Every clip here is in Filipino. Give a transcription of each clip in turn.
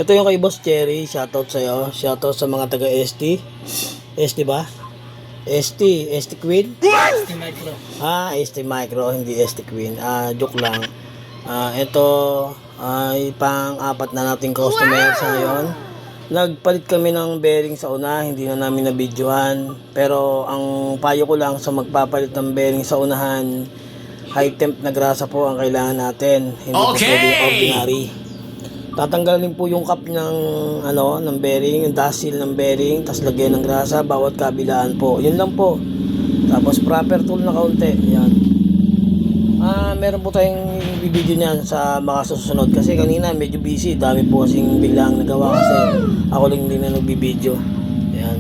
Ito yung kay Boss Cherry, shoutout sa'yo. Shoutout sa mga taga ST. ST ba? ST Queen? ST Micro. ST Micro, hindi ST Queen. Joke lang. Ito ay pang-apat na nating customer sa ngayon. Nagpalit kami ng bearing sa una, hindi na namin nabidyohan. Pero ang payo ko lang sa magpapalit ng bearing sa unahan, high temp na grasa po ang kailangan natin. Hindi po pwedeng ordinary. Tatanggalin po yung cap ng bearing, yung dustil ng bearing, tapos lagyan ng grasa bawat kabilaan po. Yun lang po. Tapos proper tool na kaunti. Yan. Meron po tayong video niyan sa mga susunod kasi kanina medyo busy, dami po kasing biglang nagawa kasi ako lang hindi na nagbibideo. Yan.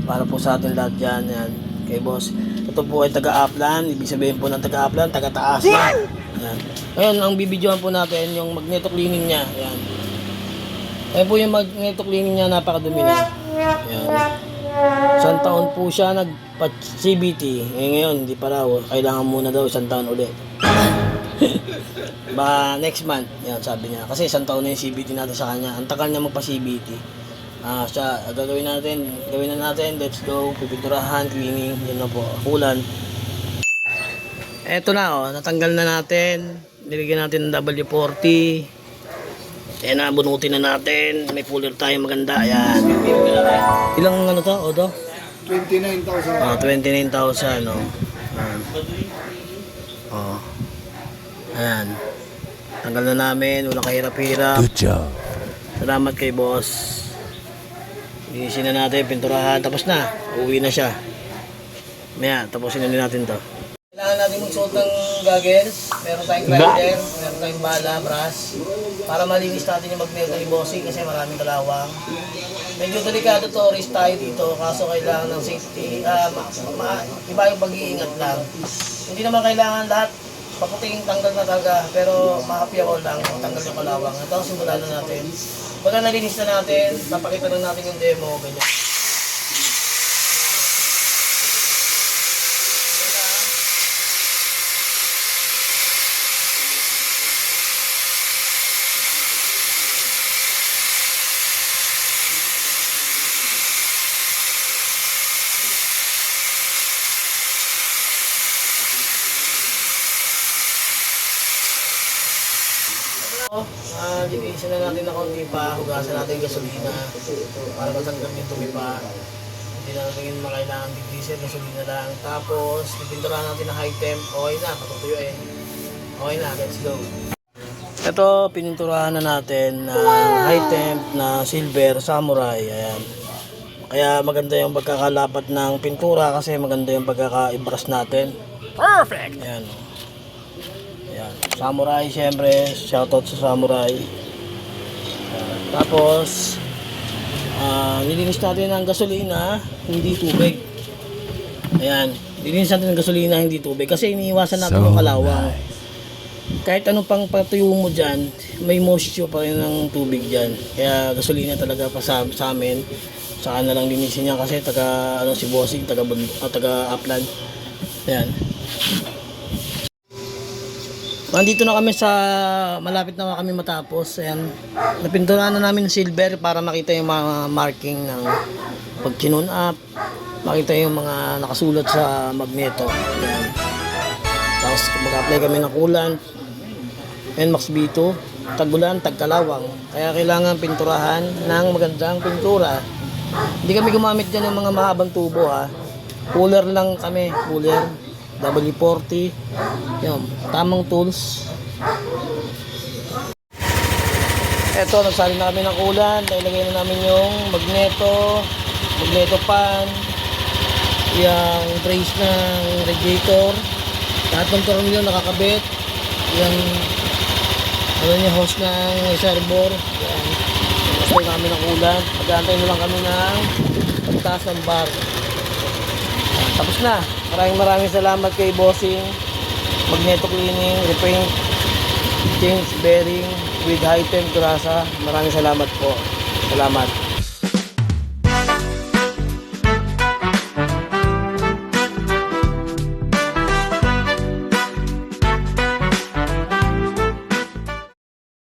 Para po sa atin lahat yan. Yan. Kay boss. Ito po ay taga-upland, ibig sabihin po ng taga-upland, taga-taas na. Yan. Ngayon, ang bibidyohan po natin yung magneto cleaning niya. Yan. Ayan po yung magneto cleaning niya, napakadumi na. Yan. Isang taon po siya nagpa-CBT. Ngayon, hindi pa raw. Kailangan muna daw isang taon ulit. Ba next month, yan sabi niya. Kasi isang taon na yung CBT natin sa kanya. Ang tagal niya magpa-CBT. Siya, gawin na natin, let's go, pipinturahan, cleaning, yun na po, kulan. Eto na natanggal na natin, nilagyan natin ng W40. Ayan na, bunutin na natin, may puller tayo maganda, ayan. Ilang to, Odo? 29,000. 29,000, ayan. Tanggal na namin, walang kahirap-hirap. Good job. Salamat kay boss. Isin na natin, pinturahan, tapos na. Uwi na siya. Maya, tapusin na natin to. Kailangan natin magsuot ng goggles. Meron tayong grinder, meron tayong bala, brush. Para malinis natin yung magneto ni bossing kasi maraming kalawang. Medyo delikado to, risk tayo dito. Kaso kailangan ng safety. Iba yung pag-iingat lang. Hindi naman kailangan lahat paputing tanggal na talaga. Pero ma-happy ako lang kung tanggal yung kalawang. Ito, simulan na natin. Pagka nalinis na natin, napakita lang natin yung demo, ganyan. Linisin na natin na konti pa, hugasan natin yung gasolina para matanggal yung tumi pa. Hindi na natin makailangan diesel, gasolina lang. Tapos, pipinturahan natin na high temp. Okay na, patutuyuin. Okay na, let's go. Ito, pininturahan na natin na high temp na silver samurai. Ayan. Kaya maganda yung pagkakalapat ng pintura kasi maganda yung pagkaka-ibras natin. Perfect! Ayan. Ayan. Samurai, syempre, shoutout sa samurai. Tapos nilinis natin ang gasolina, hindi tubig. Ayan, nilinis natin ang gasolina, hindi tubig kasi iniiwasan natin yung kalawang. Kahit anong pang patuyo mo dyan, may moisture pa rin ng tubig dyan. Kaya gasolina talaga pa sa amin. Saka na lang linisin niya kasi si bossing, taga upland. Ayan. Nandito na kami malapit na kami matapos. Ayan. Napinturahan na namin ng silver para makita yung mga marking ng pag kinun up. Makita yung mga nakasulat sa magneto. Ayan. Tapos mag-apply kami ng coolant. NMAX B2. Tag-ulan, tag-kalawang. Kaya kailangan pinturahan ng magandang pintura. Hindi kami gumamit dyan ng mga mahabang tubo ha. Cooler lang kami. Cooler. W40. Yan, tamang tools. Eto, nagsali na kami ng ulan. Nailagay na namin yung magneto pan, yung trace ng radiator. Lahat ng tornilyo nakakabit. Yung hose ng reservoir. Yan. Nagsali namin ng ulan. Mag-aantay na lang kami ng pagtaas ng bar. Tapos na. Maraming salamat kay bossing. Magneto cleaning, repaint, change bearing with high temp grasa. Maraming salamat po. Salamat.